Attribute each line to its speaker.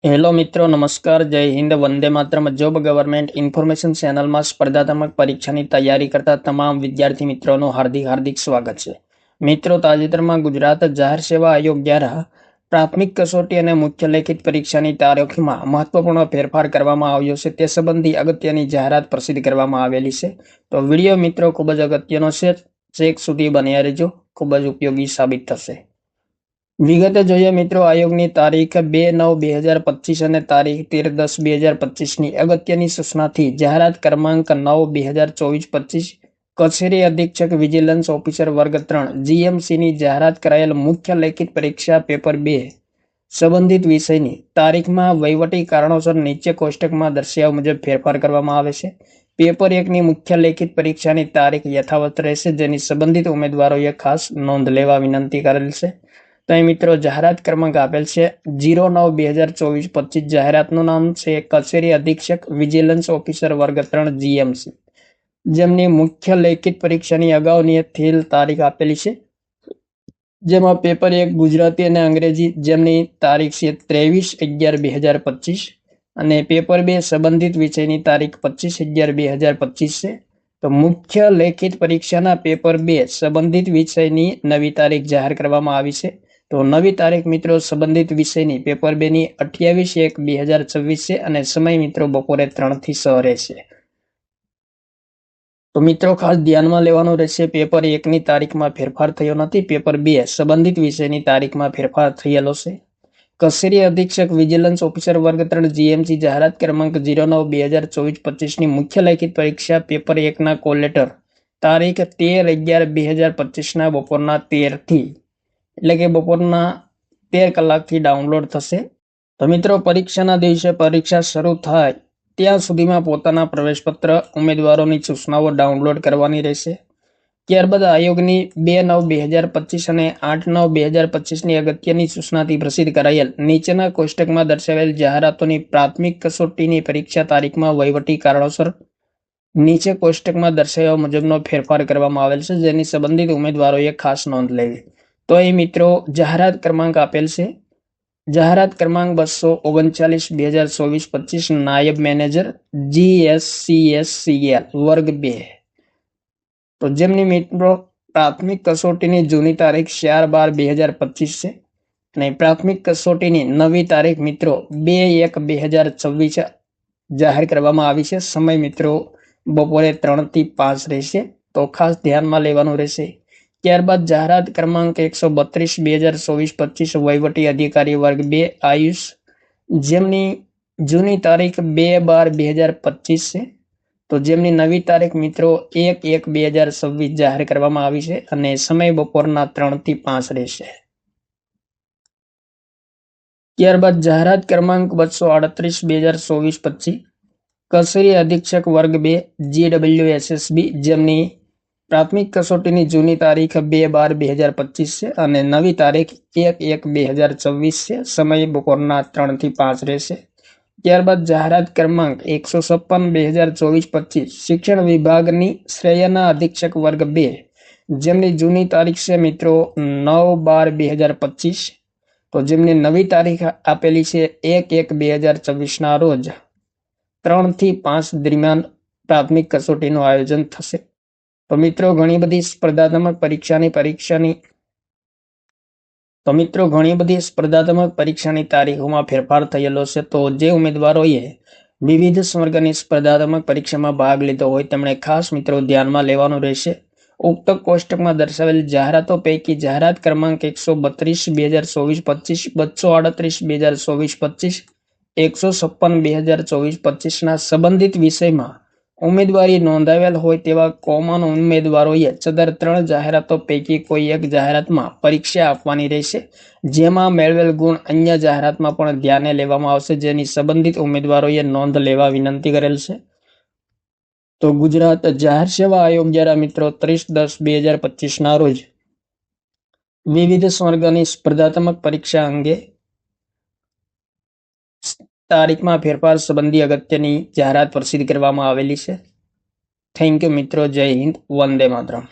Speaker 1: Hello મિત્રો, નમસ્કાર, જય Hind, Vande Mataram. Job government information ચેનલમાં સ્પર્ધાત્મક પરીક્ષાની તૈયારી કરતા તમામ વિદ્યાર્થી મિત્રોનું હાર્દિક સ્વાગત છે. મિત્રો, તાજેતરમાં ગુજરાત જાહેર સેવા આયોગ દ્વારા પ્રાથમિક કસોટી અને મુખ્ય લેખિત પરીક્ષાની તારીખમાં મહત્વપૂર્ણ ફેરફાર કરવામાં આવ્યો છે. તે સંબંધી અગત્યની જાહેરાત પ્રસિદ્ધ કરવામાં આવેલી છે. તો વિડીયો મિત્રો ખૂબ જ અગત્યનો છે, છેક સુધી બન્યા રહેજો, ખૂબ જ ઉપયોગી સાબિત થશે. વિગતે જોઈએ મિત્રો, આયોગની તારીખ 2/9/2025 અને તારીખ 13/10/2025ની અગત્યની સૂચનાથી જાહેરાત ક્રમાંક 9/2024-25 કચેરી અધિક્ષક વિજિલન્સ ઓફિસર વર્ગ 3 જીએમસીની જાહેરાત કરાયેલ મુખ્ય લેખિત પરીક્ષા પેપર 2 સંબંધિત વિષયની તારીખમાં વહીવટી કારણોસર નીચે કોષ્ટકમાં દર્શાવ્યા મુજબ ફેરફાર કરવામાં આવે છે. પેપર 1ની મુખ્ય લેખિત પરીક્ષાની તારીખ યથાવત રહેશે, જેની સંબંધિત ઉમેદવારોએ ખાસ નોંધ લેવા વિનંતી કરેલ છે. તો અહીં મિત્રો જાહેરાત ક્રમાંક આપેલ છે 09/2024-25. જાહેરાતનું નામ છે કચેરી અધિક્ષક વિજિલન્સ ઓફિસર વર્ગ 3 જીએમસી, જેમની મુખ્ય લેખિત પરીક્ષાની અગાઉની થયેલ તારીખ આપેલી છે, જેમાં પેપર 1 ગુજરાતી અને અંગ્રેજી, જેમની તારીખ છે 23/11/2025 અને પેપર 2 સંબંધિત વિષયની તારીખ 25/11/2025 છે. તો મુખ્ય લેખિત પરીક્ષાના પેપર 2 સંબંધિત વિષયની નવી તારીખ જાહેર કરવામાં આવી છે. તો નવી તારીખ મિત્રો સંબંધિત વિષયની પેપર 2ની 28/1/2026 છે અને સમય મિત્રો બપોરે 3 થી 6 રહેશે. તો મિત્રો ખાસ ધ્યાનમાં લેવાનું રહેશે, પેપર 1ની તારીખમાં ફેરફાર થયો નથી, પેપર 2 સંબંધિત વિષયની તારીખમાં ફેરફાર થયેલો છે. કચેરી અધિક્ષક વિજિલન્સ ઓફિસર વર્ગ 3 જીએમસી જાહેરાત ક્રમાંક 09/2024-25ની મુખ્ય લેખિત પરીક્ષા પેપર 1ના કોલ લેટર તારીખ 13/11/2025ના બપોરના 13 થી એટલે કે બપોરના 13 કલાકથી ડાઉનલોડ થશે. તો મિત્રો પરીક્ષાના દિવસે પરીક્ષા શરૂ થાય ત્યાં સુધીમાં પોતાના પ્રવેશપત્ર ઉમેદવારોની સૂચનાઓ ડાઉનલોડ કરવાની રહેશે. ત્યારબાદ આયોગની 2/9/2025 અને 8/9/2025ની અગત્યની સૂચનાથી પ્રસિદ્ધ કરાયેલ નીચેના કોષ્ટકમાં દર્શાવેલ જાહેરાતોની પ્રાથમિક કસોટીની પરીક્ષા તારીખમાં વહીવટી કારણોસર નીચે કોષ્ટકમાં દર્શાવ્યા મુજબનો ફેરફાર કરવામાં આવેલ છે, જેની સંબંધિત ઉમેદવારોએ ખાસ નોંધ લેવી. તો એ મિત્રો જાહેરાત ક્રમાંક આપેલ છે, જાહેરાત ક્રમાંક 239/2024-25 નાયબ મેનેજર GSCSCL વર્ગ 2. તો જેમની મિત્રો પ્રાથમિક કસોટીની જૂની તારીખ 4/12/2025 છે અને પ્રાથમિક કસોટીની નવી તારીખ મિત્રો 2/1/2026 જાહેર કરવામાં આવી છે. સમય મિત્રો બપોરે 3 થી 5 રહેશે, તો ખાસ ધ્યાનમાં લેવાનું રહેશે. ત્યારબાદ જાહેરાત ક્રમાંક 132/2024-25 વહીવટી અધિકારી વર્ગ 2 આયુષ, જેમની જૂની તારીખ 2/12/2025 છે, તો જેમની નવી તારીખ મિત્રો 1/1/2026 જાહેર કરવામાં આવી છે અને સમય બપોરના 3 થી 5 રહેશે. ત્યારબાદ જાહેરાત ક્રમાંક 238/2024-25 કચેરી અધિક્ષક વર્ગ 2 GWSSB, જેમની પ્રાથમિક કસોટીની જૂની તારીખ 2/12/2025 છે અને નવી તારીખ 1/1/2026 છે. સમય બપોરના 3 થી 5 રહેશે. ત્યારબાદ જાહેરાત ક્રમાંક 156/2024-25 શિક્ષણ વિભાગની શ્રેયના અધિક્ષક વર્ગ 2, જેમની જૂની તારીખ છે મિત્રો 9/12/2025, તો જેમની નવી તારીખ આપેલી છે 1/1/2026ના રોજ 3 થી 5 દરમિયાન પ્રાથમિક કસોટીનું આયોજન થશે. તો મિત્રો ઘણી બધી સ્પર્ધાત્મક પરીક્ષાની તારીખોમાં ફેરફાર થયેલો છે. તો જે ઉમેદવારોએ વિવિધ વર્ગની સ્પર્ધાત્મક પરીક્ષામાં ભાગ લીધો હોય તેમણે ખાસ મિત્રો ધ્યાનમાં લેવાનું રહેશે. ઉક્ત કોષ્ટકમાં દર્શાવેલ જાહેરાતો પૈકી જાહેરાત ક્રમાંક 132/2024-25, 238/2024-25, 156/2024-25ના સંબંધિત વિષયમાં ઉમેદવારી નોંધાવેલ હોય તેવા કોમન ઉમેદવારોએ સદર 3 જાહેરાતો પૈકી કોઈ એક જાહેરાતમાં પરીક્ષા આપવાની રહેશે, જેમાં મેળવેલ ગુણ અન્ય જાહેરાતમાં પણ ધ્યાને લેવામાં આવશે, જેની સંબંધિત ઉમેદવારોએ નોંધ લેવા વિનંતી કરેલ છે. તો ગુજરાત જાહેર સેવા આયોગ દ્વારા મિત્રો 30/10/2025ના રોજ વિવિધ વર્ગની સ્પર્ધાત્મક પરીક્ષા અંગે તારીખમાં ફેરફાર સંબંધી અગત્યની જાહેરાત પ્રસિદ્ધ કરવામાં આવેલી છે. થેન્ક યુ મિત્રો, જય હિન્દ, વંદે માતરમ.